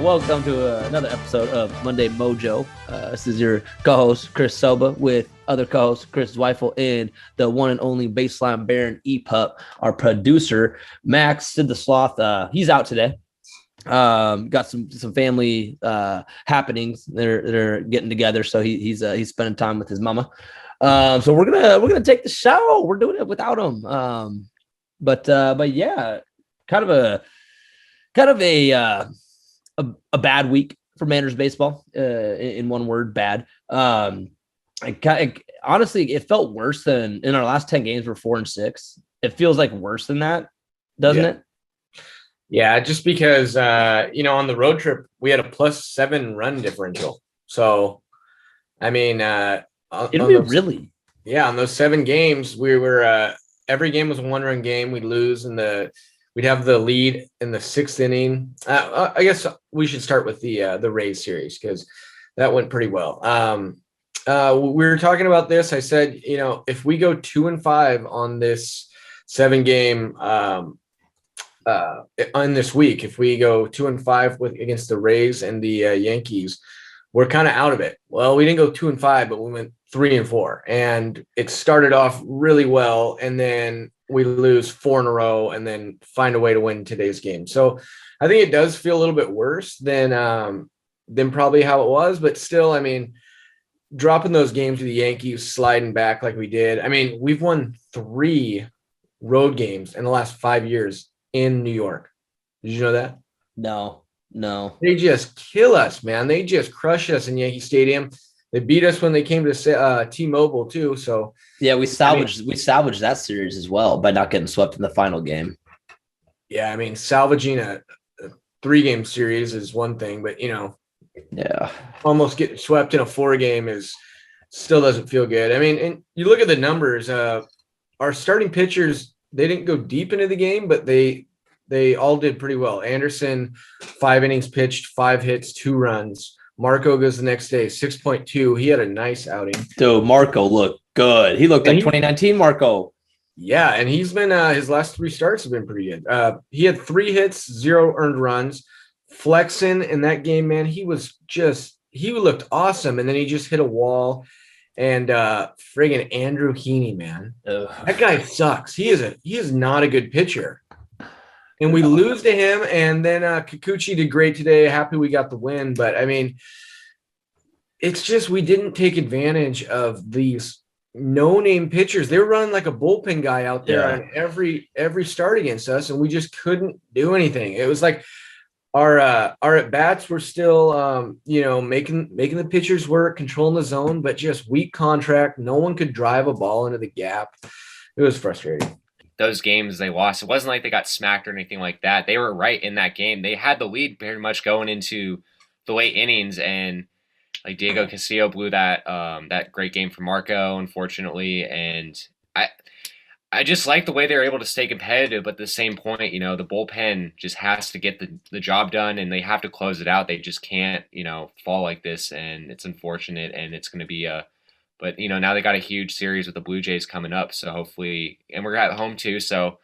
Welcome to another episode of Monday Mojo. This is your co-host, Chris Sobba, with other co-host, Chris Zweifel, and the one and only Baseline Baron EPUP, our producer, Max Sid the Sloth. He's out today. Got some family happenings. They're getting together, so he's spending time with his mama. So we're gonna take the show. We're doing it without him. But yeah, kind of a bad week for Manners baseball. In one word, bad. Honestly, it felt worse than in our last 10 games. We're 4-6. It feels like worse than that, doesn't it? Yeah, just because on the road trip we had a +7 run differential. So, I mean, really? Yeah, on those 7 games, we were every game was a 1-run game. We'd lose we'd have the lead in the 6th inning. I guess we should start with the Rays series because that went pretty well. We were talking about this. I said, if we go 2-5 on this 7-game on this week, if we go 2-5 against the Rays and the Yankees, we're kind of out of it. Well, we didn't go 2-5, but we went 3-4, and it started off really well, and then we lose 4 in a row and then find a way to win today's game. So I think it does feel a little bit worse than probably how it was, but still, I mean, dropping those games to the Yankees, sliding back like we did. I mean, we've won 3 road games in the last 5 years in New York. Did you know that? No. They just kill us, man. They just crush us in Yankee Stadium. They beat us when they came to T-Mobile too. So yeah, we salvaged that series as well by not getting swept in the final game. Yeah, I mean, salvaging a 3-game series is one thing, but almost getting swept in a 4-game still doesn't feel good. I mean, and you look at the numbers. Our starting pitchers, they didn't go deep into the game, but they all did pretty well. Anderson, 5 innings pitched, 5 hits, 2 runs. Marco goes the next day, 6.2. He had a nice outing. Dude, Marco looked good. He looked like 2019 Marco. Yeah, and he's been his last 3 starts have been pretty good. He had 3 hits, 0 earned runs. Flexing in that game, man, he looked awesome, and then he just hit a wall. And friggin' Andrew Heaney, man, that guy sucks. He is not a good pitcher. And we lose to him, and then Kikuchi did great today. Happy we got the win. But, I mean, it's just we didn't take advantage of these no-name pitchers. They were running like a bullpen guy out there on every start against us, and we just couldn't do anything. It was like our at-bats were still, making the pitchers work, controlling the zone, but just weak contract. No one could drive a ball into the gap. It was frustrating. Those games they lost, it wasn't like they got smacked or anything like that. They were right in that game. They had the lead pretty much going into the late innings, and like Diego Castillo blew that great game for Marco, unfortunately. And I just like the way they were able to stay competitive, but at the same point, the bullpen just has to get the job done, and they have to close it out. They just can't, fall like this, and it's unfortunate, and it's going to be But, now they got a huge series with the Blue Jays coming up. So hopefully, and we're at home too. So,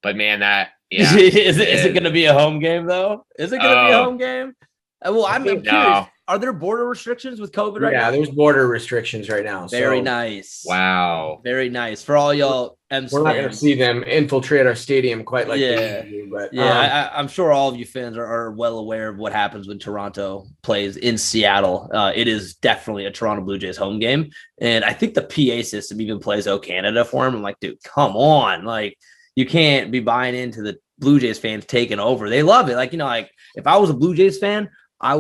but man, is it going to be a home game though? Is it going to be a home game? Well, I'm curious. No. Are there border restrictions with COVID right now? Yeah, there's border restrictions right now. Very nice. Wow. Very nice. For all y'all M's We're not going to see them infiltrate our stadium quite like they do, but I'm sure all of you fans are well aware of what happens when Toronto plays in Seattle. It is definitely a Toronto Blue Jays home game. And I think the PA system even plays O Canada for him. I'm like, dude, come on. Like, you can't be buying into the Blue Jays fans taking over. They love it. Like, if I was a Blue Jays fan,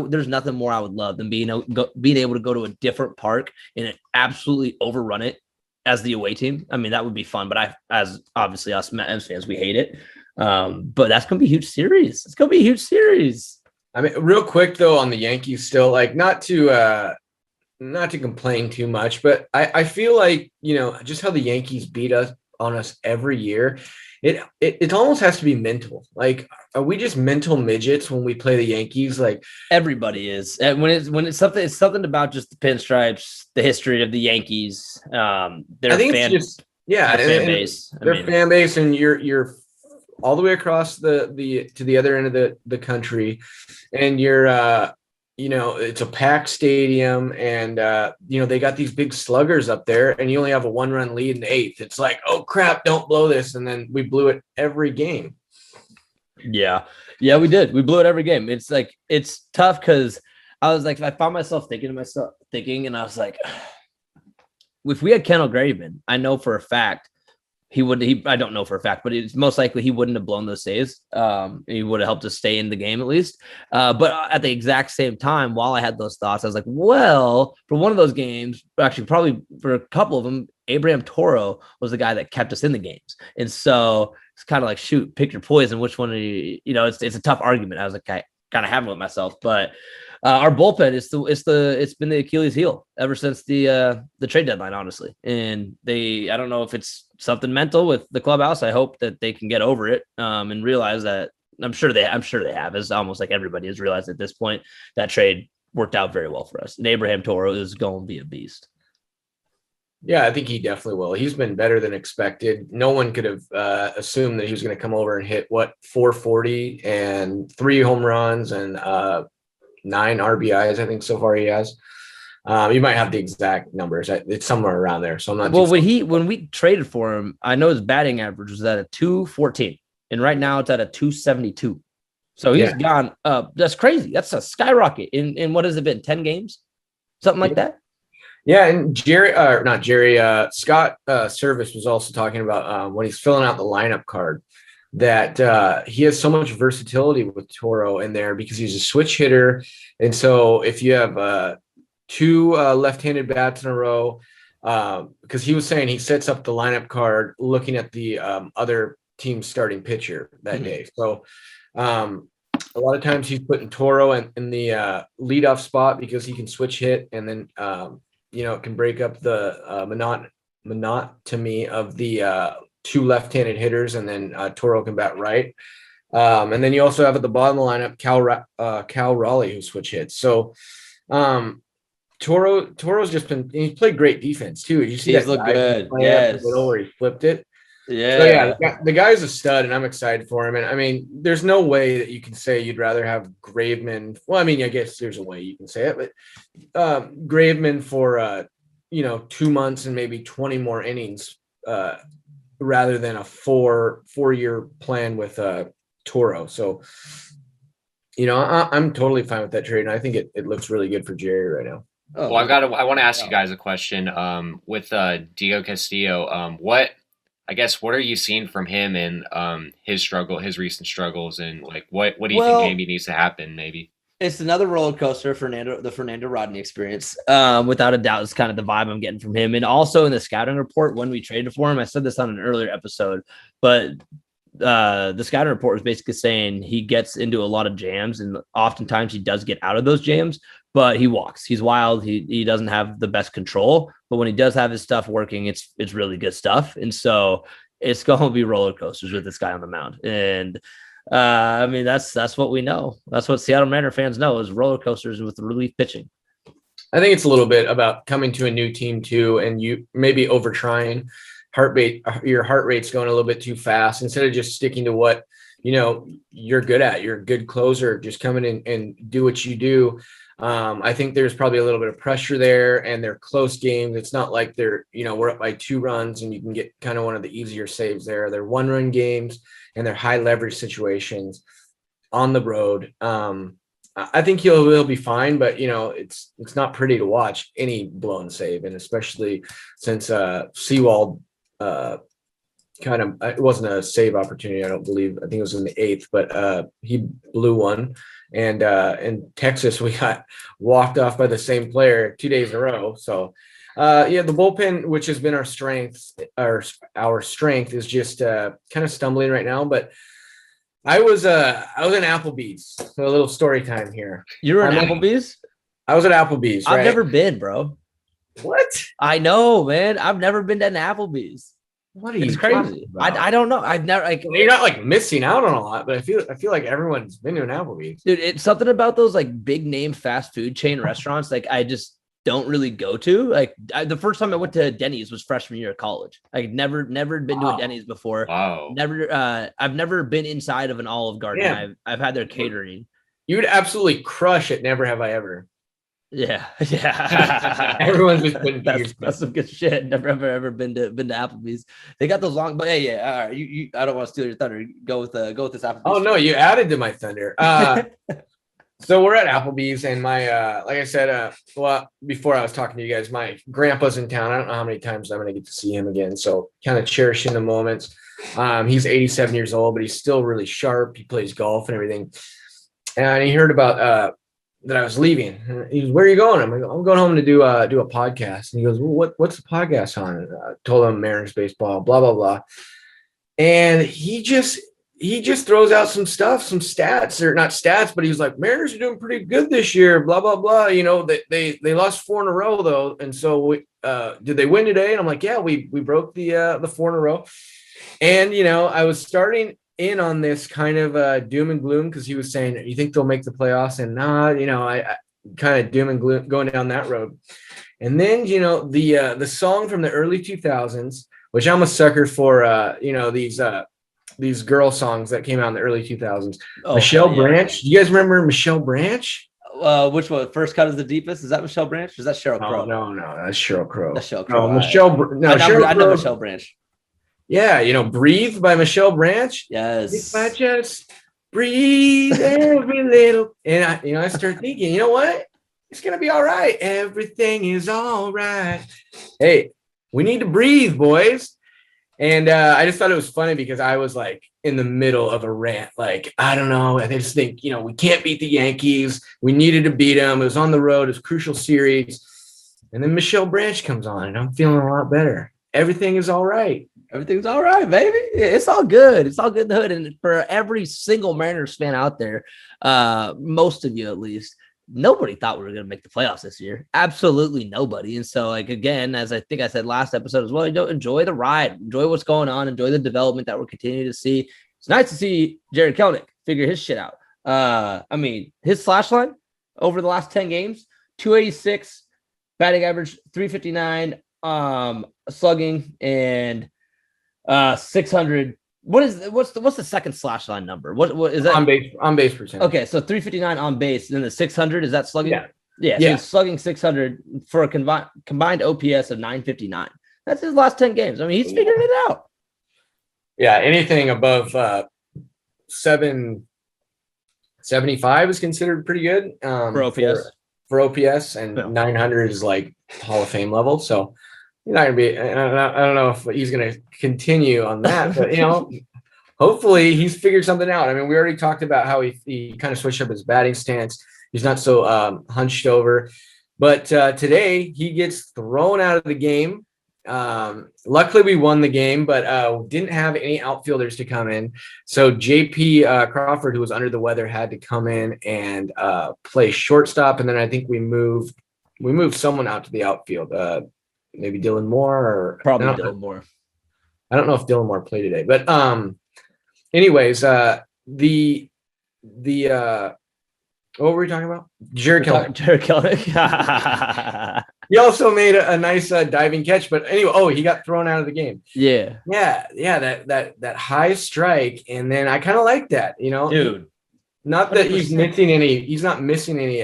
there's nothing more I would love than being able to go to a different park and absolutely overrun it as the away team. I mean, that would be fun, but as obviously us Mets fans, we hate it. But that's going to be a huge series. It's going to be a huge series. I mean, real quick though, on the Yankees still, like not to complain too much, but I feel like, just how the Yankees beat us on us every year. It almost has to be mental. Like, are we just mental midgets when we play the Yankees? Like, everybody is. And when it's something about just the pinstripes, the history of the Yankees, their fan base. Their fan base, and you're all the way across the to the other end of the country, and you're it's a packed stadium, and they got these big sluggers up there, and you only have a 1-run lead in the 8th. It's like, oh crap, don't blow this, and then we blew it every game. Yeah, we did. We blew it every game. It's like it's tough because I was like, I found myself thinking, and I was like, if we had Kendall Graveman, I know for a fact he would. I don't know for a fact, but it's most likely he wouldn't have blown those saves. He would have helped us stay in the game at least. But at the exact same time, while I had those thoughts, I was like, well, for one of those games, actually, probably for a couple of them, Abraham Toro was the guy that kept us in the games, and so it's kind of like, shoot, pick your poison. Which one are you? It's a tough argument. I was like, I kind of having with myself, but our bullpen it's been the Achilles heel ever since the trade deadline, honestly. And I don't know if it's something mental with the clubhouse. I hope that they can get over it and realize that I'm sure they have. It's almost like everybody has realized at this point that trade worked out very well for us. And Abraham Toro is going to be a beast. Yeah, I think he definitely will. He's been better than expected. No one could have assumed that he was going to come over and hit 440 and 3 home runs and 9 RBIs. I think so far he has. You might have the exact numbers. It's somewhere around there. So I'm not. Well, when we traded for him, I know his batting average was at a 214, and right now it's at a 272. So he's gone up. That's crazy. That's a skyrocket in what has it been? 10 games, something like that. Yeah, and Scott Service was also talking about when he's filling out the lineup card that he has so much versatility with Toro in there because he's a switch hitter. And so if you have 2 left-handed bats in a row, because he was saying he sets up the lineup card looking at the other team's starting pitcher that day. So a lot of times he's putting Toro in the leadoff spot because he can switch hit, and then it can break up the monotony of the 2 left-handed hitters, and then Toro can bat right. And then you also have at the bottom of the lineup Cal Raleigh, who switch hits. So Toro's he's played great defense too. You see he's looked good. Yes, where he flipped it. Yeah. So the guy's a stud, and I'm excited for him. And I mean, there's no way that you can say you'd rather have Graveman. Well, I mean, I guess there's a way you can say it, but Graveman for 2 months and maybe 20 more innings rather than a 4-year plan with Toro. So I'm totally fine with that trade, and I think it looks really good for Jerry right now. Well, I want to ask you guys a question. With Diego Castillo, what are you seeing from him and his recent struggles, and like what do you think maybe needs to happen? Maybe it's another roller coaster, the Fernando Rodney experience. Without a doubt, it's kind of the vibe I'm getting from him. And also in the scouting report when we traded for him, I said this on an earlier episode, but the scouting report was basically saying he gets into a lot of jams, and oftentimes he does get out of those jams, but he walks. He's wild. He doesn't have the best control, but when he does have his stuff working, it's really good stuff. And so it's going to be roller coasters with this guy on the mound. And I mean, that's what we know. That's what Seattle Mariner fans know is roller coasters with relief pitching. I think it's a little bit about coming to a new team too, and you maybe over trying. Your heart rate's going a little bit too fast instead of just sticking to what you're good at. You're a good closer. Just come in and do what you do. I think there's probably a little bit of pressure there, and they're close games. It's not like we're up by 2 runs and you can get kind of one of the easier saves there. They're 1-run games, and they're high leverage situations on the road. I think he'll be fine, but it's not pretty to watch any blown save, and especially since Sewald it wasn't a save opportunity, I don't believe. I think it was in the 8th, but he blew one. And in Texas, we got walked off by the same player 2 days in a row. So the bullpen, which has been our strength, is just kind of stumbling right now. But I was in Applebee's. So a little story time here. You were in Applebee's? I was at Applebee's. Right? I've never been, bro. What? I know, man. I've never been to an Applebee's. What are you? It's crazy. I don't know. I've never. You're not missing out on a lot, but I feel like everyone's been to an Applebee's. Dude, it's something about those big name fast food chain restaurants. don't really go to. Like the first time I went to Denny's was freshman year of college. I'd never been to a Denny's before. Wow. I've never been inside of an Olive Garden. Yeah. I've had their catering. You would absolutely crush it. Never have I ever. Yeah. Everyone's just been that's some good shit. Never ever been to Applebee's. They got those long, but yeah. All right, you I don't want to steal your thunder. Go with this Applebee's. Oh no, you added to my thunder. So we're at Applebee's, and my like I said, well, before I was talking to you guys, my grandpa's in town. I don't know how many times I'm gonna get to see him again. So kind of cherishing the moments. He's 87 years old, but he's still really sharp. He plays golf and everything. And he heard about that I was leaving. He goes, "Where are you going?" I'm like, "I'm going home to do a podcast." And he goes, "Well, what's the podcast on?" I told him Mariners baseball, blah blah blah. And he just throws out some stuff, some stats, or not stats, but he was like, "Mariners are doing pretty good this year, blah blah blah." You know, they lost 4 in a row though, and so did they win today? And I'm like, "Yeah, we broke the 4 in a row." And you know, I was starting in on this kind of doom and gloom because he was saying, "You think they'll make the playoffs?" And you know, I kind of doom and gloom going down that road. And then you know the song from the early 2000s, which I'm a sucker for. You know these girl songs that came out in the early 2000s. Michelle Branch. Do you guys remember Michelle Branch? Which one? First Cut is the Deepest. Is that Michelle Branch? Or is that Sheryl Crow? No, that's Sheryl Crow. That's Sheryl Crow. I know Michelle Branch. Yeah, you know, Breathe by Michelle Branch. Yes. If I just breathe every little, and I start thinking, you know what? It's gonna be all right. Everything is all right. Hey, we need to breathe, boys. And I just thought it was funny because I was like in the middle of a rant. Like, I don't know. I just think, you know, we can't beat the Yankees. We needed to beat them. It was on the road. It was a crucial series. And then Michelle Branch comes on and I'm feeling a lot better. Everything is all right. Everything's all right, baby. It's all good. It's all good in the hood. And for every single Mariners fan out there, most of you at least, nobody thought we were going to make the playoffs this year. Absolutely nobody. And so, like, again, as I think I said last episode as well, enjoy the ride. Enjoy what's going on. Enjoy the development that we're continuing to see. It's nice to see Jared Kelenic figure his shit out. I mean, his slash line over the last 10 games, 286, batting average, 359, slugging, and 600. What's the second slash line number? What is that? On base percentage. Okay, so 359 on base, then the 600 is that slugging? Yeah. So he's slugging 600 for a combined OPS of 959. That's his last 10 games. I mean, he's figuring it out. Yeah, anything above 775 is considered pretty good For OPS. For OPS, and 900 is like Hall of Fame level. So you're not gonna be. I don't know if he's gonna continue on that, but you know, hopefully he's figured something out. I mean, we already talked about how he kind of switched up his batting stance. He's not so hunched over, but today he gets thrown out of the game. Luckily we won the game, but didn't have any outfielders to come in. So JP Crawford, who was under the weather, had to come in and play shortstop. And then I think we moved someone out to the outfield. Maybe Dylan Moore, or probably Dylan Moore. I don't know if Dylan Moore played today, but anyways, the what were we talking about? Jared Kelenic. He also made a nice diving catch, but anyway, he got thrown out of the game. Yeah. That high strike, and then I kind of like that, you know, dude. Not that 100%. He's not missing any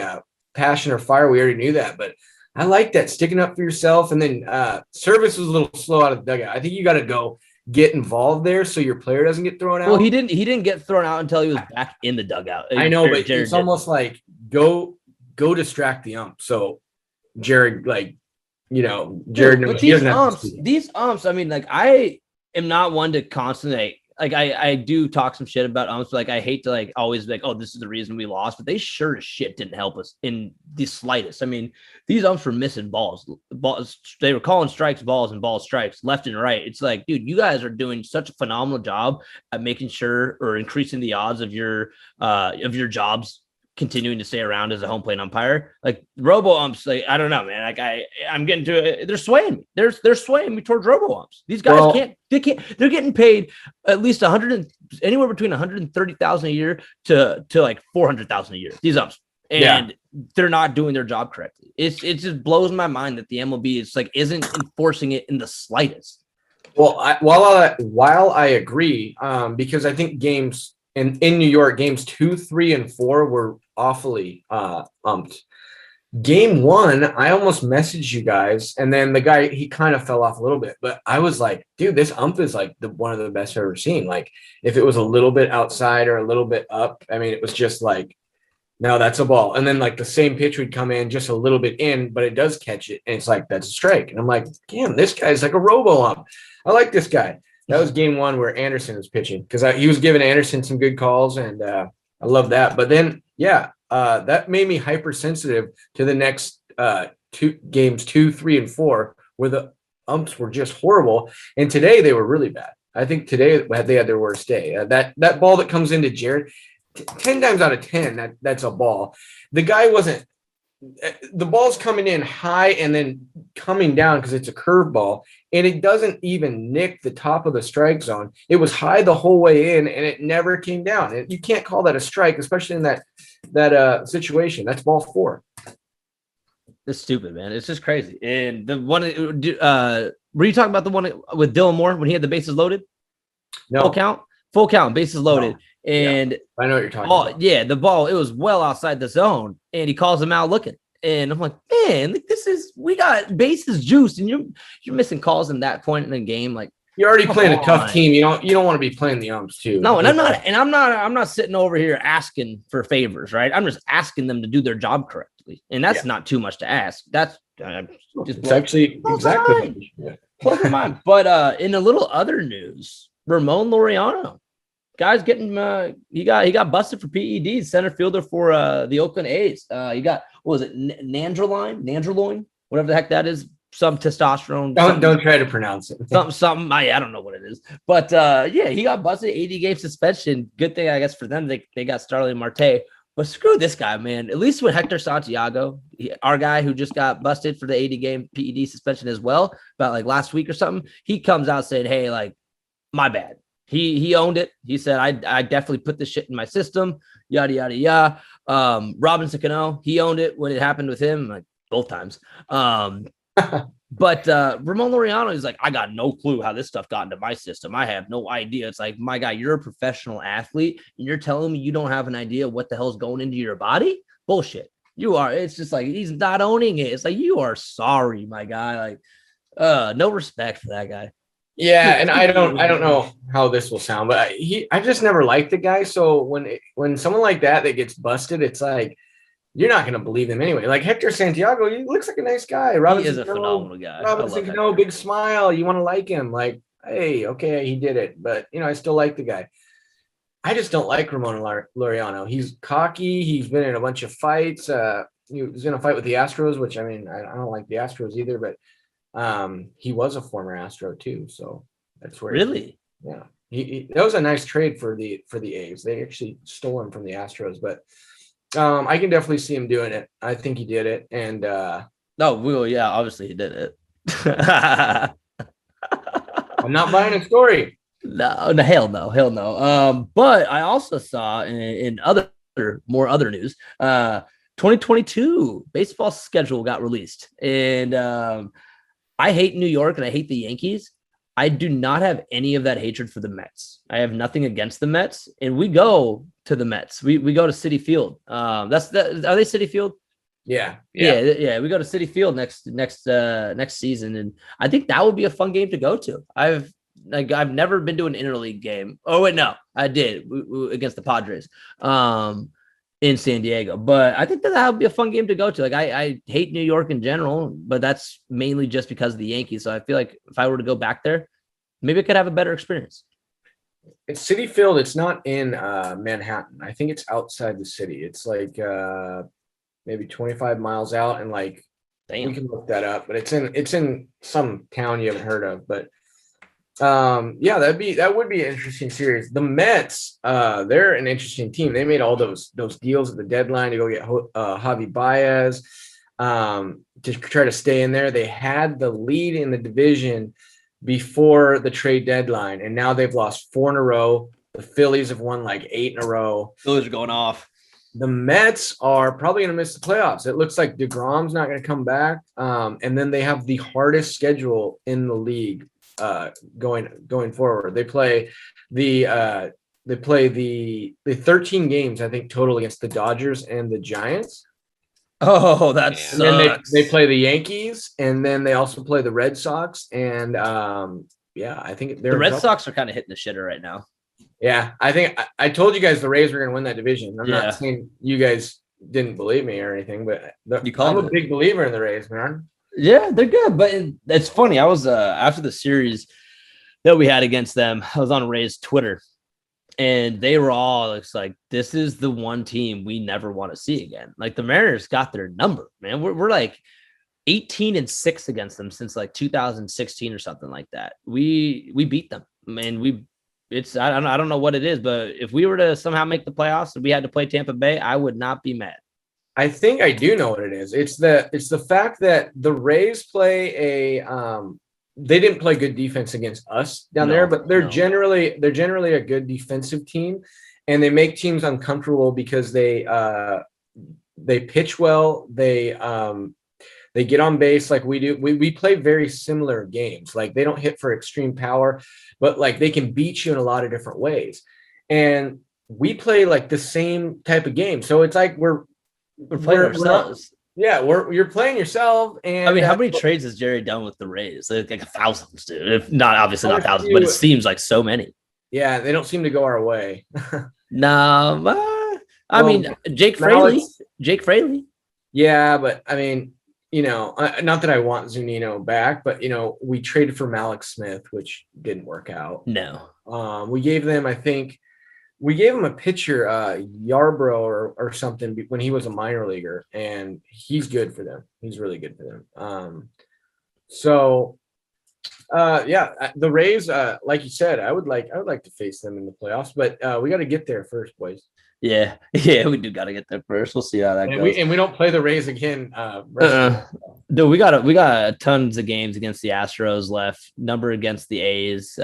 passion or fire. We already knew that, but I like that, sticking up for yourself. And then Service was a little slow out of the dugout. I think you got to go get involved there so your player doesn't get thrown out. Well, he didn't get thrown out until he was back in the dugout. I know, but Jared it's almost like go distract the ump. So Jared, like, you know, Jared. But these umps, I mean, like, I am not one to constantly, like, I do talk some shit about umps, but like, I hate to like always be like, oh, this is the reason we lost, but they sure as shit didn't help us in the slightest. I mean, these umps were missing balls. They were calling strikes, balls, and ball strikes left and right. It's like, dude, you guys are doing such a phenomenal job at making sure or increasing the odds of your jobs continuing to stay around as a home plate umpire. Like robo umps, like, I don't know, man. Like I'm getting to it. They're swaying me. They're swaying me towards robo umps. These guys they're getting paid at least anywhere between 130,000 a year to like 400,000 a year. These umps. and they're not doing their job correctly. It just blows my mind that the MLB is like isn't enforcing it in the slightest. Well, while I agree, because I think games in New York, games 2, 3, and 4 were awfully umped. Game 1, I almost messaged you guys, and then the guy, he kind of fell off a little bit, but I was like, dude, this ump is like one of the best I've ever seen. Like, if it was a little bit outside or a little bit up, I mean, it was just like, no, that's a ball. And then like the same pitch would come in just a little bit in, but it does catch it, and it's like, that's a strike. And I'm like, damn, this guy's like a robo ump. I like this guy. That was game 1 where Anderson was pitching, because he was giving Anderson some good calls, and I love that. But then, that made me hypersensitive to the next 2, 3, and 4, where the umps were just horrible. And today they were really bad. I think today they had their worst day. That ball that comes into Jared, 10 times out of 10, that's a ball. The guy wasn't. The ball's coming in high and then coming down because it's a curveball, and it doesn't even nick the top of the strike zone. It was high the whole way in, and it never came down. You can't call that a strike, especially in that situation. That's ball 4. It's stupid, man. It's just crazy. And the one, were you talking about the one with Dylan Moore when he had the bases loaded? No. Full count, bases loaded. No. And I know what you're talking about. Yeah, the ball, it was well outside the zone, and he calls him out looking. And I'm like, man, we got bases juiced, and you're missing calls in that point in the game. Like, you're already playing a tough team. You don't want to be playing the umps too. No, and I'm not sitting over here asking for favors, right? I'm just asking them to do their job correctly, and that's not too much to ask. That's just it's actually exactly blows my mind. But in a little other news, Ramon Laureano, guy's getting he got busted for PEDs, center fielder for the Oakland A's. He got, what was it, Nandrolone, whatever the heck that is. Some testosterone. Don't try to pronounce it. Something. I don't know what it is. But he got busted, 80-game suspension. Good thing, I guess, for them. They got Starling Marte. But screw this guy, man. At least with Hector Santiago, our guy who just got busted for the 80-game PED suspension as well, about like last week or something, he comes out saying, hey, like, my bad. He owned it. He said, I definitely put this shit in my system, yada, yada, yada. Robinson Cano, he owned it when it happened with him, like both times. But Ramon Laureano is like, I got no clue how this stuff got into my system. I have no idea. It's like, my guy, you're a professional athlete, and you're telling me you don't have an idea what the hell's going into your body? Bullshit. You are. It's just like, he's not owning it. It's like, you are sorry, my guy. Like, no respect for that guy. Yeah, and I don't know how this will sound, but I just never liked the guy. So when someone like that gets busted, it's like, you're not going to believe him anyway. Like Hector Santiago, he looks like a nice guy. He is a phenomenal guy. Robinson Cano, big smile. You want to like him. Like, hey, okay, he did it. But, I still like the guy. I just don't like Ramon Laureano. He's cocky. He's been in a bunch of fights. He was in a fight with the Astros, which, I mean, I don't like the Astros either. But he was a former Astro, too. So that's where. Really? Yeah. That was a nice trade for the A's. They actually stole him from the Astros. But I can definitely see him doing it. I think he did it. And obviously he did it. I'm not buying a story. No, hell no. But I also saw in other news, 2022 baseball schedule got released. And I hate New York and I hate the Yankees. I do not have any of that hatred for the Mets. I have nothing against the Mets, and we go to the Mets. We go to Citi Field. Are they Citi Field? Yeah. We go to Citi Field next season, and I think that would be a fun game to go to. I've never been to an interleague game. Oh wait, no, I did against the Padres in San Diego. But I think that would be a fun game to go to. Like I hate New York in general, but that's mainly just because of the Yankees. So I feel like if I were to go back there, maybe I could have a better experience. It's Citi Field. It's not in Manhattan. I think it's outside the city. It's like maybe 25 miles out, and like we can look that up. But it's in some town you haven't heard of. But that would be an interesting series. The Mets, they're an interesting team. They made all those deals at the deadline to go get Javi Baez to try to stay in there. They had the lead in the division before the trade deadline, and now they've lost 4 in a row. The Phillies have won like 8 in a row. Phillies are going off. The Mets are probably going to miss the playoffs. It looks like DeGrom's not going to come back. And then they have the hardest schedule in the league going forward. They play the 13 games, I think, total against the Dodgers and the Giants. Oh, that Yeah. And then sucks. they play the Yankees, and then they also play the Red Sox. And I think the Red Sox are kind of hitting the shitter right now. Yeah, I think I told you guys the Rays were going to win that division. I'm Yeah. not saying you guys didn't believe me or anything, but I'm a it. big believer in the Rays, man. Yeah, they're good, but it's funny. I was after the series that we had against them, I was on Ray's Twitter, and they were all it's like, this is the one team we never want to see again. Like the Mariners got their number, man. We're like 18-6 against them since like 2016 or something like that. We beat them, man. I don't know what it is, but if we were to somehow make the playoffs and we had to play Tampa Bay, I would not be mad. I think I do know what it is. It's the fact that the Rays play they didn't play good defense against us down there, but they're generally a good defensive team, and they make teams uncomfortable because they pitch well. They get on base like we do. We play very similar games. Like they don't hit for extreme power, but like they can beat you in a lot of different ways. And we play like the same type of game. So it's like we're playing ourselves. You're playing yourself. And I mean, how many trades has Jerry done with the Rays? Like thousands, dude. If not, obviously not thousands, but it seems like so many. Yeah, they don't seem to go our way. I mean, Jake Fraley. Yeah, but I mean, not that I want Zunino back, but we traded for Malik Smith, which didn't work out. No. We gave them a pitcher, Yarbrough or something when he was a minor leaguer, and he's good for them. He's really good for them. The Rays, like you said, I would like to face them in the playoffs, but we got to get there first, boys. Yeah, we do got to get there first. We'll see how that goes. We don't play the Rays again. Dude, we got tons of games against the Astros left. Number against the A's.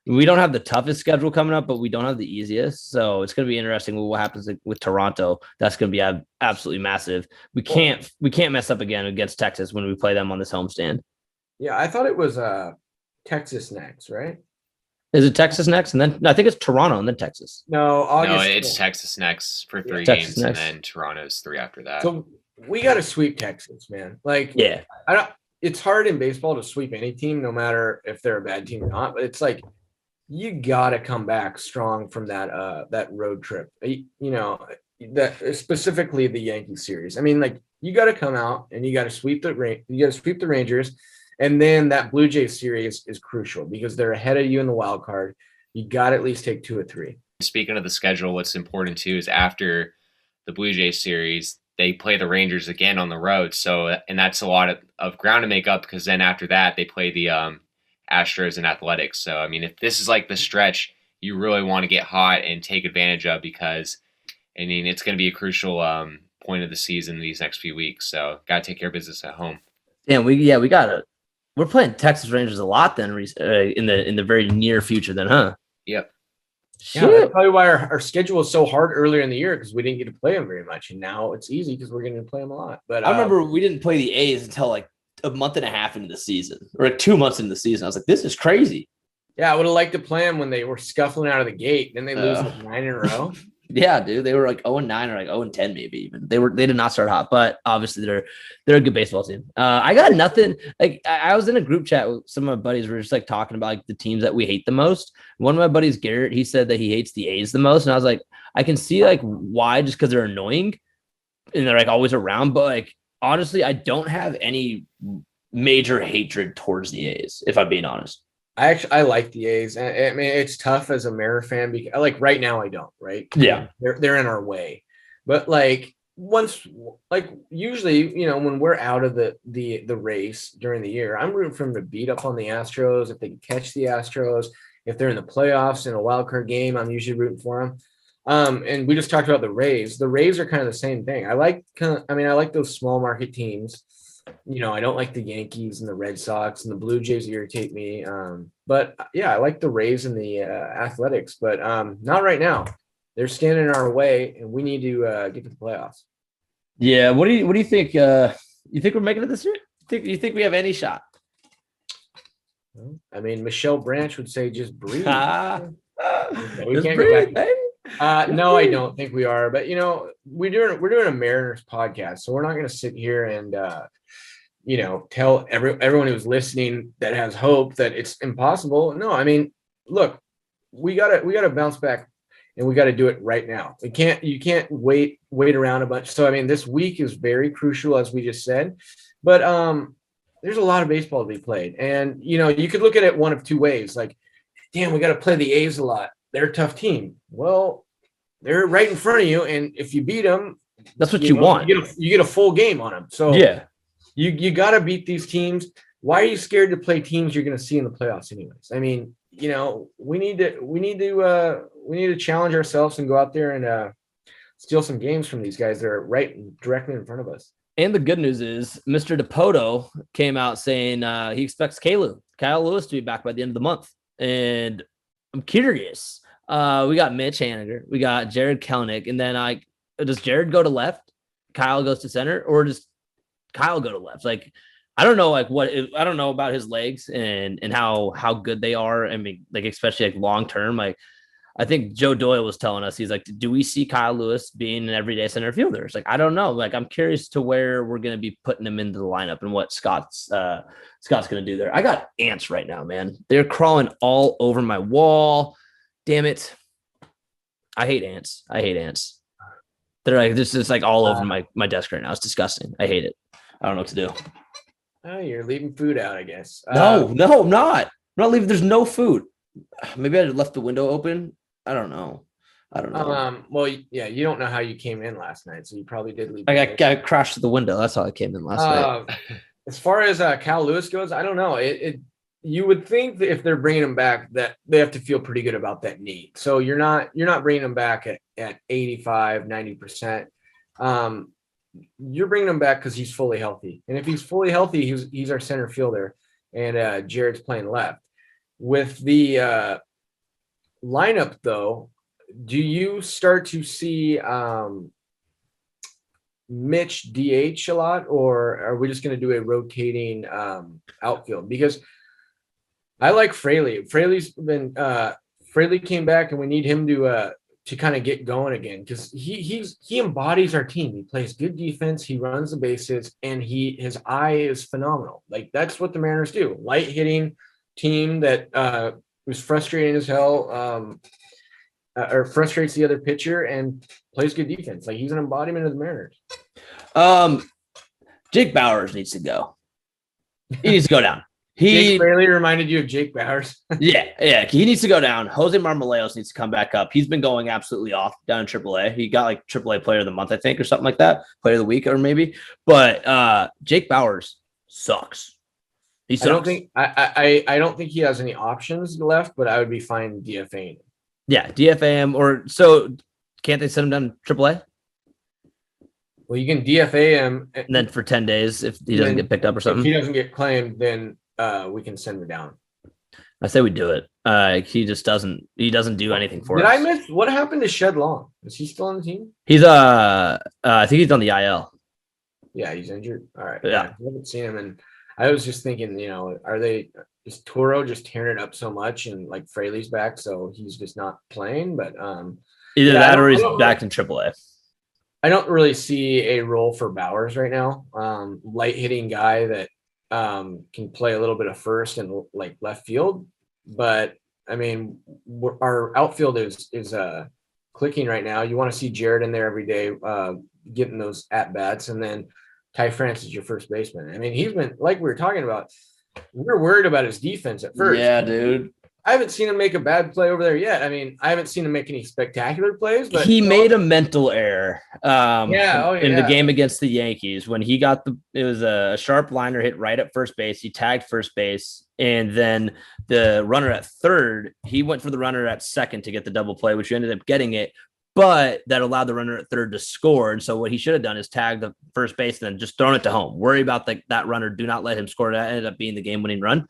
We don't have the toughest schedule coming up, but we don't have the easiest. So it's going to be interesting what happens with Toronto. That's going to be absolutely massive. We can't mess up again against Texas when we play them on this homestand. Yeah, I thought it was Texas next, right? Is it Texas next? And then I think it's Toronto and then Texas. No, August. No, it's Texas next for 3 Texas games, next. and then Toronto's 3 after that. So we got to sweep Texas, man. Like, yeah, it's hard in baseball to sweep any team, no matter if they're a bad team or not. But it's like you got to come back strong from that road trip. That specifically the Yankee series. I mean, like you got to come out and you got to sweep the Rangers. And then that Blue Jays series is crucial because they're ahead of you in the wild card. You got to at least take 2 or 3. Speaking of the schedule, what's important too is after the Blue Jays series, they play the Rangers again on the road. So, and that's a lot of ground to make up because then after that, they play the Astros and Athletics. So, I mean, if this is like the stretch you really want to get hot and take advantage of because, I mean, it's going to be a crucial point of the season these next few weeks. So, got to take care of business at home. Yeah, we got to. We're playing Texas Rangers a lot then in the very near future then, huh? Yep. Yeah, that's probably why our schedule was so hard earlier in the year because we didn't get to play them very much, and now it's easy because we're going to play them a lot. But I remember we didn't play the A's until like a month and a half into the season, or like 2 months into the season. I was like, this is crazy. Yeah, I would have liked to play them when they were scuffling out of the gate. Then they lose like 9 in a row. Yeah, dude, they were like 0-9 or like 0-10 maybe even. They did not start hot, but obviously they're a good baseball team. I got nothing. Like I was in a group chat with some of my buddies. We were just like talking about like the teams that we hate the most. One of my buddies, Garrett, he said that he hates the A's the most, and I was like, I can see like why, just because they're annoying and they're like always around. But like honestly, I don't have any major hatred towards the A's, if I'm being honest. I like the A's. I mean, it's tough as a Mariners fan because, like, right now I don't. Right? Yeah, they're in our way. But like usually, when we're out of the race during the year, I'm rooting for them to beat up on the Astros if they can catch the Astros. If they're in the playoffs in a wild card game, I'm usually rooting for them. And we just talked about the Rays. The Rays are kind of the same thing. I like those small market teams. I don't like the Yankees and the Red Sox and the Blue Jays irritate me. But yeah, I like the Rays and the Athletics, but not right now. they're standing in our way, and we need to get to the playoffs. Yeah. What do you think? You think we're making it this year? You think we have any shot? I mean, Michelle Branch would say, "Just breathe." We Just can't breathe, go back. No, I don't think we are. But we're doing a Mariners podcast, so we're not going to sit here and tell everyone who's listening that has hope that it's impossible. No, I mean, look, we gotta bounce back, and we got to do it right now. You can't wait around a bunch. So I mean, this week is very crucial, as we just said, but there's a lot of baseball to be played, and you could look at it one of two ways. Like, damn, we got to play the A's a lot. They're a tough team. Well, they're right in front of you, and if you beat them, that's what you want. You get a full game on them. So yeah, you got to beat these teams. Why are you scared to play teams you're going to see in the playoffs anyways? I mean, we need to challenge ourselves and go out there and steal some games from these guys that are directly in front of us. And the good news is Mr. DePoto came out saying he expects Kyle Lewis to be back by the end of the month. And I'm curious. We got Mitch Haniger. We got Jared Kelenic. And then does Jared go to left? Kyle goes to center? Or does Kyle go to left? Like, I don't know, I don't know about his legs and how good they are. I mean, like, especially like long term. Like, I think Joe Doyle was telling us, he's like, do we see Kyle Lewis being an everyday center fielder? It's like, I don't know. Like, I'm curious to where we're going to be putting him into the lineup and what Scott's going to do there. I got ants right now, man. They're crawling all over my wall. Damn it. I hate ants. They're like, this is like all over my desk right now. It's disgusting. I hate it. I don't know what to do. Oh, you're leaving food out, I guess. No, I'm not. I'm not leaving. There's no food. Maybe I left the window open. I don't know. Well, yeah, you don't know how you came in last night, so you probably did leave. I crashed through the window. That's how I came in last night. As far as Cal Lewis goes, I don't know. You would think that if they're bringing him back, that they have to feel pretty good about that knee. So you're not bringing him back at 85, 90%. You're bringing him back because he's fully healthy, and if he's fully healthy, he's our center fielder, and Jared's playing left. With the lineup, though, do you start to see Mitch DH a lot, or are we just going to do a rotating outfield? Because I like Fraley. Fraley came back, and we need him to kind of get going again, because he embodies our team. He plays good defense, he runs the bases, and his eye is phenomenal. Like, that's what the Mariners do. Light hitting team that was frustrating as hell, or frustrates the other pitcher and plays good defense. Like, he's an embodiment of the Mariners. Jake Bauers needs to go. He needs to go down. Jake Fraley reminded you of Jake Bauers. yeah. He needs to go down. Jose Marmoleos needs to come back up. He's been going absolutely off down in AAA. He got like AAA Player of the Month, I think, or something like that. Player of the Week, or maybe. But Jake Bauers sucks. He sucks. I don't think he has any options left, but I would be fine DFAing. Yeah, DFA him, or so. Can't they send him down to AAA? Well, you can DFA him, and then for 10 days, if he doesn't get picked up or something. If he doesn't get claimed, then we can send him down. I say we do it. He just doesn't. He doesn't do anything for us. Did I miss what happened to Shed Long? Is he still on the team? He's I think he's on the IL. Yeah, he's injured. All right. Yeah. I haven't seen him, and I was just thinking, is Toro just tearing it up so much, and like Fraley's back, so he's just not playing? But either that or he's back in AAA. I don't really see a role for Bauers right now. Light hitting guy that can play a little bit of first and like left field, but I mean, our outfield is clicking right now. You want to see Jared in there every day, getting those at bats, and then Ty France is your first baseman. I mean, he's been, like we were talking about, we were worried about his defense at first. Yeah, dude. I haven't seen him make a bad play over there yet. I mean, I haven't seen him make any spectacular plays, but he made a mental error in the game against the Yankees when he got it was a sharp liner hit right at first base. He tagged first base, and then the runner at third, he went for the runner at second to get the double play, which ended up getting it, but that allowed the runner at third to score. And so what he should have done is tag the first base and then just thrown it to home. Worry about that runner. Do not let him score. That ended up being the game-winning run.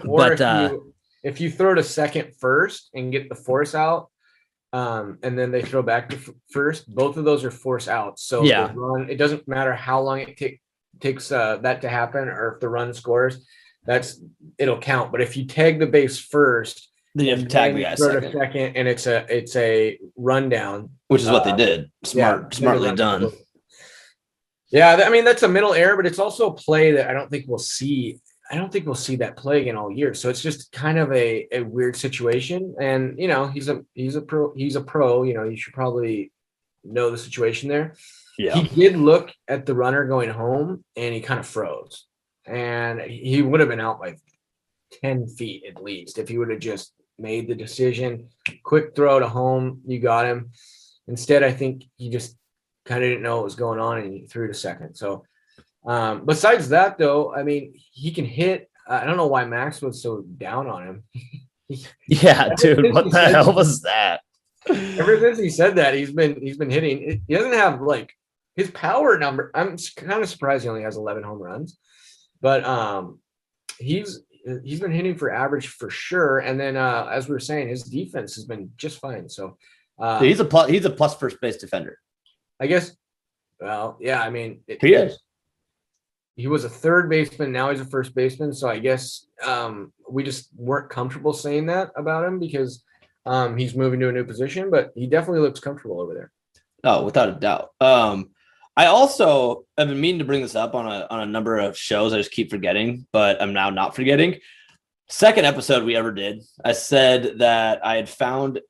Or if you throw to second first and get the force out, and then they throw back to first. Both of those are force outs. So Yeah. the run, it doesn't matter how long it takes that to happen, or if the run scores, it'll count. But if you tag the base first, Then you have to tag the guy second, and it's a rundown, which is what they did. Smartly done. Yeah, I mean that's a mental error, but it's also a play that I don't think we'll see. I don't think we'll see that play again all year. So it's just kind of a weird situation. And he's a pro. You should probably know the situation there. Yeah. He did look at the runner going home, and he kind of froze. And he would have been out by 10 feet at least if he would have just made the decision. Quick throw to home, you got him. Instead, I think he just kind of didn't know what was going on, and he threw to second. So besides that, though, I mean, he can hit. I don't know why Max was so down on him. Yeah, dude, what the hell was that? Ever since he said that, he's been hitting. He doesn't have like his power number. I'm kind of surprised he only has 11 home runs, but he's been hitting for average for sure. And then as we were saying, his defense has been just fine. So he's a plus first base defender, I guess. Well, yeah, I mean, he is. He was a third baseman. Now he's a first baseman. So I guess we just weren't comfortable saying that about him because he's moving to a new position, but he definitely looks comfortable over there. Oh, without a doubt. I also have been meaning to bring this up on a number of shows. I just keep forgetting, but I'm now not forgetting. Second episode we ever did, I said that I had found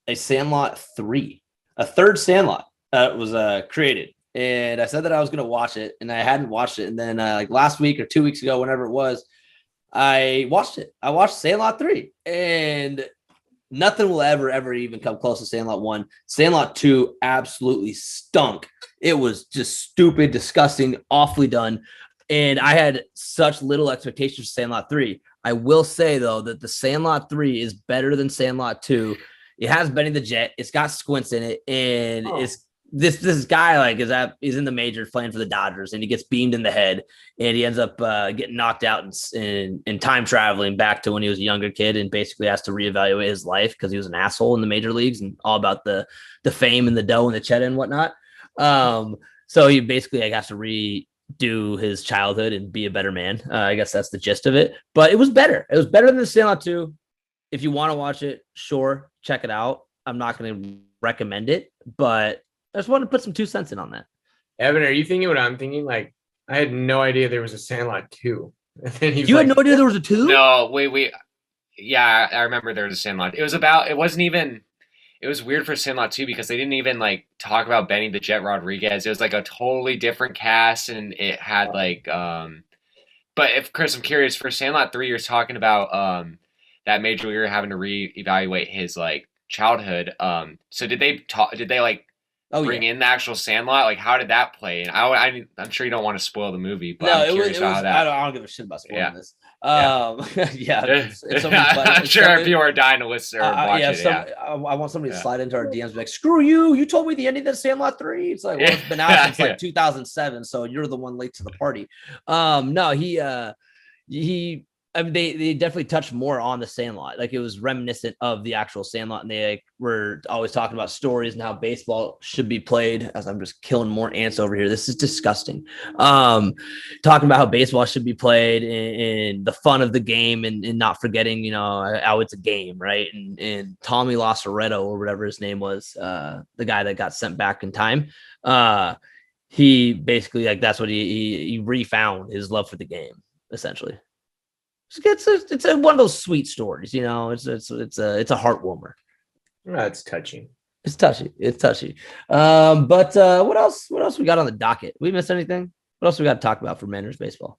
a Sandlot 3, a third Sandlot that was created. And I said that I was going to watch it, and I hadn't watched it. And then like last week or 2 weeks ago, whenever it was, I watched it. I watched Sandlot 3, and nothing will ever even come close to Sandlot 1. Sandlot 2 absolutely stunk. It was just stupid, disgusting, awfully done. And I had such little expectations for Sandlot 3. I will say, though, that the Sandlot 3 is better than Sandlot 2. It has Benny the Jet. It's got squints in it. And it's this guy like is in the majors playing for the Dodgers, and he gets beamed in the head, and he ends up getting knocked out in time traveling back to when he was a younger kid, and basically has to reevaluate his life because he was an asshole in the major leagues and all about the fame and the dough and the cheddar and whatnot. So he basically has to redo his childhood and be a better man. I guess that's the gist of it. But it was better. It was better than the Sandlot 2. If you want to watch it, sure, check it out. I'm not going to recommend it, but I just wanted to put some 2 cents in on that. Evan, are you thinking what I'm thinking? Like, I had no idea there was a Sandlot 2. And then you had no idea there was a 2? No, wait. Yeah, I remember there was a Sandlot. It was weird for Sandlot 2 because they didn't even like talk about Benny the Jet Rodriguez. It was like a totally different cast, and it had like but if Chris, I'm curious, for Sandlot 3, you're talking about that major leaguer having to reevaluate his like childhood. So did they like bring in the actual Sandlot? Like, how did that play? And I'm sure you don't want to spoil the movie, but I'm curious how that. I don't give a shit about spoiling this. It's I'm sure people are dying to listen or watch it. I want somebody to slide into our DMs and be like, screw you. You told me the ending of Sandlot 3. It's like, well, it's been out since like 2007, so you're the one late to the party. No, he I mean, they definitely touched more on the Sandlot. Like, it was reminiscent of the actual Sandlot, and they like, were always talking about stories and how baseball should be played. As I'm just killing more ants over here. This is disgusting. Talking about how baseball should be played and the fun of the game, and not forgetting, how it's a game, right? And Tommy Lazaretto, or whatever his name was, the guy that got sent back in time. He basically, like, that's what he refound his love for the game, essentially. It's one of those sweet stories, It's a heartwarmer. It's touching. It's touchy. But what else we got on the docket? We missed anything? What else we got to talk about for Manners baseball?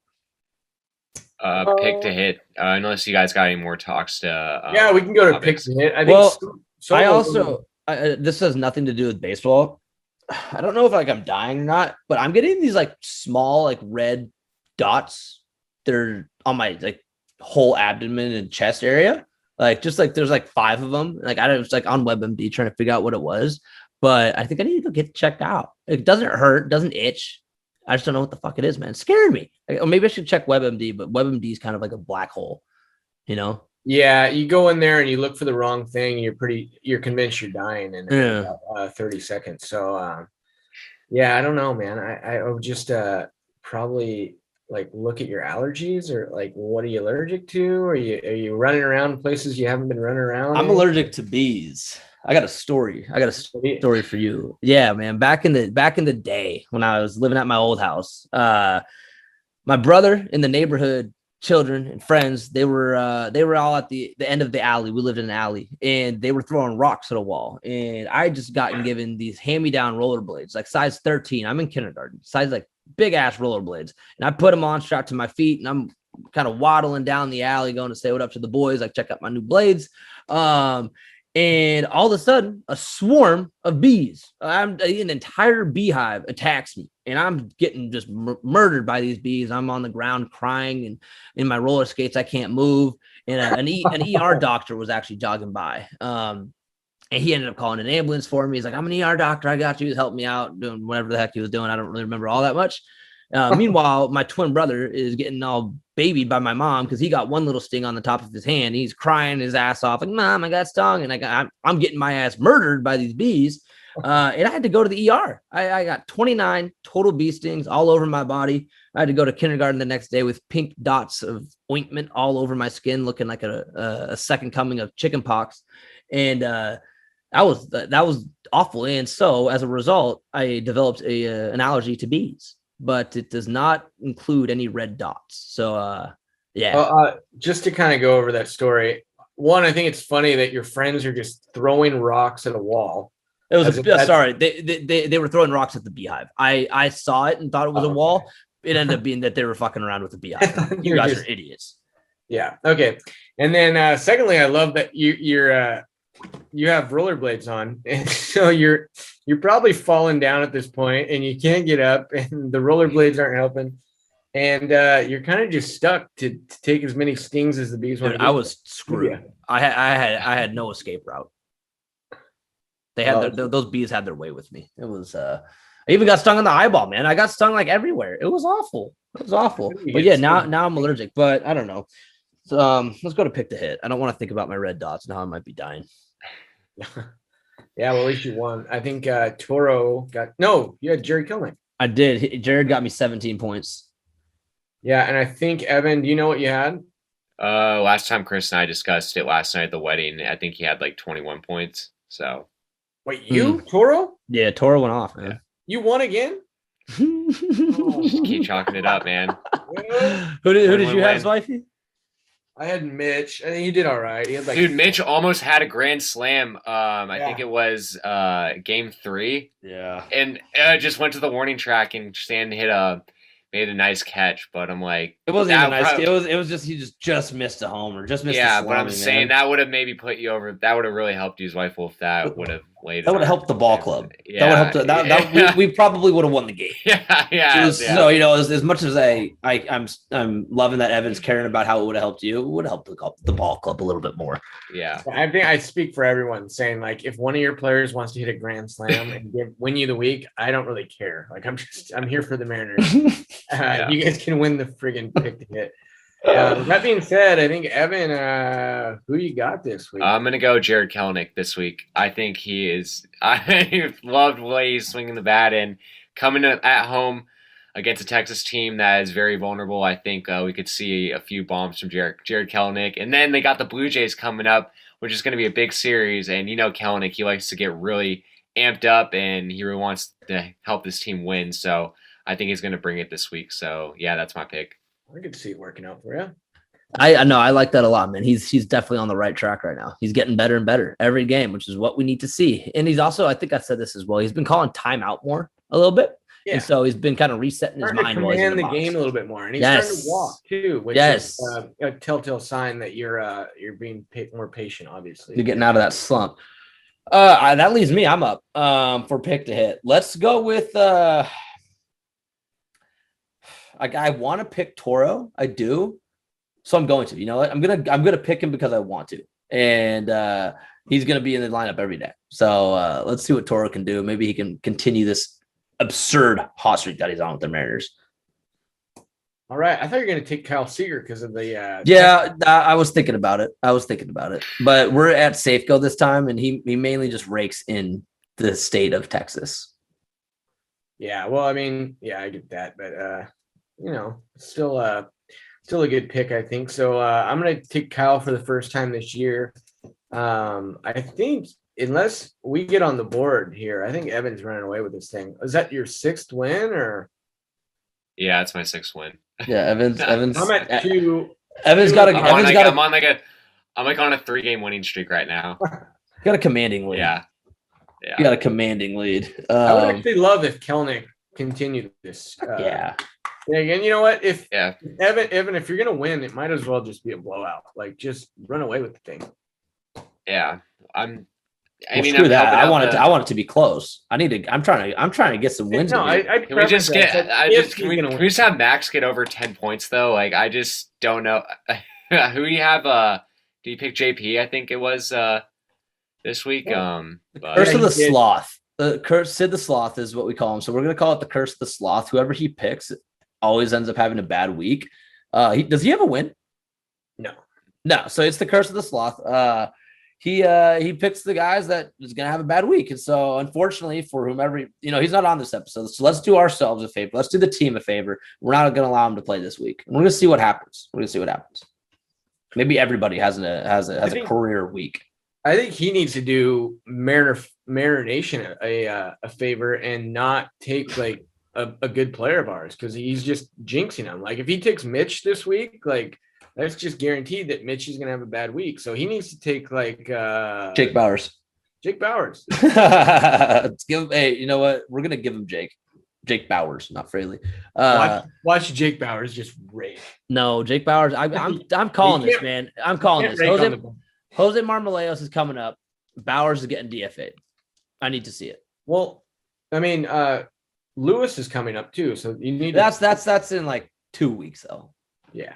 Pick to hit. Unless you guys got any more talks to. Yeah, we can go to pick to hit. I think. This has nothing to do with baseball. I don't know if I'm dying or not, but I'm getting these like small like red dots. They're on my like whole abdomen and chest area, like just like there's like 5 of them. Like I was like on WebMD trying to figure out what it was, but I think I need to go get checked out. It doesn't hurt, doesn't itch. I just don't know what the fuck it is, man. It scared me. Or maybe I should check WebMD, but WebMD is kind of like a black hole, Yeah, you go in there and you look for the wrong thing. You're convinced you're dying in Yeah. about 30 seconds. So, yeah, I don't know, man. I would just probably like look at your allergies or like what are you allergic to? Are you running around places you haven't been running around I'm in? allergic to bees. I got a story for you. Yeah, man. Back in the day when I was living at my old house, my brother in the neighborhood, children and friends, they were all at the end of the alley. We lived in an alley, and they were throwing rocks at a wall. And I just gotten given these hand-me-down rollerblades, like size 13. I'm in kindergarten, size like big ass rollerblades, and I put them on, strapped to my feet, and I'm kind of waddling down the alley, going to say what up to the boys, like check out my new blades. And all of a sudden, a swarm of bees, an entire beehive attacks me, and I'm getting just murdered by these bees. I'm on the ground crying, and in my roller skates, I can't move. And an ER doctor was actually jogging by. And he ended up calling an ambulance for me. He's like, I'm an ER doctor. I got you. He's helping me out doing whatever the heck he was doing. I don't really remember all that much. Meanwhile, my twin brother is getting all babied by my mom because he got one little sting on the top of his hand. He's crying his ass off like, Mom, I got stung. And I'm getting my ass murdered by these bees. And I had to go to the ER. I got 29 total bee stings all over my body. I had to go to kindergarten the next day with pink dots of ointment all over my skin, looking like a second coming of chicken pox. And that was awful. And so as a result, I developed an allergy to bees, but it does not include any red dots. So, yeah. Just to kind of go over that story. One, I think it's funny that your friends are just throwing rocks at a wall. It was sorry. They were throwing rocks at the beehive. I saw it and thought it was a wall. It ended up being that they were fucking around with the beehive. You guys are idiots. Yeah. Okay. And then secondly, I love that you have rollerblades on, and so you're probably falling down at this point, and you can't get up, and the rollerblades aren't helping, and you're kind of just stuck to take as many stings as the bees want. I was screwed. Yeah. I had no escape route. They had those bees had their way with me. It was I even got stung on the eyeball, man. I got stung like everywhere. It was awful. But yeah, now I'm allergic, but I don't know. So let's go to pick the hit. I don't want to think about my red dots and how I might be dying. Yeah, well, at least you won. I think Toro you had Jared Kelnick. I did. Jared got me 17 points. Yeah, and I think Evan, do you know what you had? Last time Chris and I discussed it last night at the wedding, I think he had like 21 points. So wait, Toro? Yeah, Toro went off, man. Yeah. You won again? Just keep chalking it up, man. Who did you have, Zweifel? I had Mitch. I think he did all right. He had Mitch almost had a grand slam. I think it was game 3. Yeah. And just went to the warning track and Stan made a nice catch, but I'm like, it wasn't even nice. It was just he just missed a homer, just missed. Yeah, but I'm saying that would have maybe put you over. That would have really helped you, Zweifel, if that would have laid. That would have helped the ball club. Yeah, that would have helped. We probably would have won the game. Yeah. So as much as I'm loving that Evan's caring about how it would have helped you, it would have helped the ball club a little bit more. Yeah, I think I speak for everyone saying like if one of your players wants to hit a grand slam and win you the week, I don't really care. Like I'm here for the Mariners. You guys can win the friggin' pick to hit. That being said, I think Evan, who you got this week? I'm gonna go Jared Kelnick this week. I think he is. I loved the way he's swinging the bat and coming at home against a Texas team that is very vulnerable. I think we could see a few bombs from Jared Kelnick, and then they got the Blue Jays coming up, which is going to be a big series. And Kelnick, he likes to get really amped up, and he really wants to help this team win. So I think he's going to bring it this week. So yeah, that's my pick. I could see it working out for you. I know. I like that a lot, man. He's definitely on the right track right now. He's getting better and better every game, which is what we need to see. And he's also, I think I said this as well, he's been calling timeout more a little bit. Yeah. And so he's been kind of resetting his mind. Command the game a little bit more. And he's starting to walk too, which is a telltale sign that you're being more patient, obviously. You're getting out of that slump. That leaves me. I'm up for pick to hit. Let's go with I want to pick Toro. I do. So I'm going to. You know what? I'm gonna pick him because I want to. And he's gonna be in the lineup every day. So let's see what Toro can do. Maybe he can continue this absurd hot streak that he's on with the Mariners. All right. I thought you were going to take Kyle Seager because of the. Yeah, I was thinking about it. But we're at Safeco this time, and he mainly just rakes in the state of Texas. Yeah. Well, I mean, yeah, I get that, but still a good pick, I think. So I'm going to take Kyle for the first time this year. I think unless we get on the board here, I think Evan's running away with this thing. Is that your 6th win or? Yeah, it's my 6th win. Yeah, Evans. I'm at 2. Evan's got a. I'm on a 3-game winning streak right now. Got a commanding lead. Yeah. You got a commanding lead. I would actually love if Kelnick continued this. Yeah. And you know what? If Evan, if you're gonna win, it might as well just be a blowout. Like, just run away with the thing. Yeah, screw that. I want it to be close. I'm trying to get some wins. No, can we just have Max get over 10 points though? Like, I just don't know. Who do you have? Do you pick JP? I think it was this week. Curse of the Sloth. Sid the Sloth is what we call him. So we're gonna call it the Curse of the Sloth. Whoever he picks always ends up having a bad week. Does he have a win? No. So it's the Curse of the Sloth. He picks the guys that is going to have a bad week. And so unfortunately for whomever, he's not on this episode. So let's do ourselves a favor. Let's do the team a favor. We're not going to allow him to play this week. We're going to see what happens. Maybe everybody has a career week. I think he needs to do Mariner Nation a favor and not take like a good player of ours, because he's just jinxing him. Like, if he takes Mitch this week, like, that's just guaranteed that Mitch is going to have a bad week. So he needs to take like Jake Bowers. Let's give him. Hey, you know what? We're going to give him Jake Bowers, not Fraley. Watch Jake Bowers just rage. No, Jake Bowers. I'm calling this, man. I'm calling this. Jose Marmoleos is coming up. Bowers is getting DFA'd. I need to see it. Well, I mean, Lewis is coming up too, so you need. That's in like 2 weeks though. Yeah.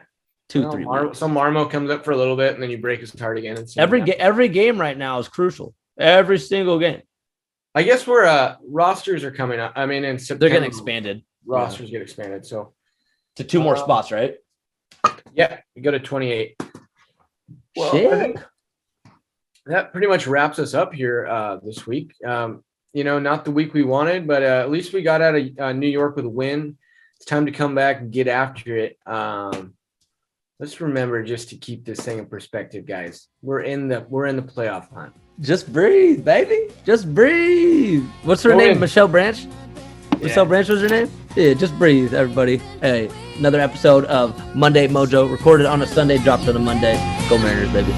2-3 weeks. So Marmo comes up for a little bit, and then you break his heart again. And every game right now is crucial. Every single game. I guess we're rosters are coming up. I mean, in September they're getting expanded. Rosters get expanded, so to 2 more spots, right? Yeah, you go to 28. Well, shit. That pretty much wraps us up here this week. Not the week we wanted, but at least we got out of New York with a win. It's time to come back and get after it. Let's remember just to keep this thing in perspective, guys. We're in the playoff hunt. Just breathe, baby. Just breathe. What's her name? Michelle Branch? Yeah. Michelle Branch was her name? Yeah, just breathe, everybody. Hey, another episode of Monday Mojo, recorded on a Sunday, dropped on a Monday. Go Mariners, baby.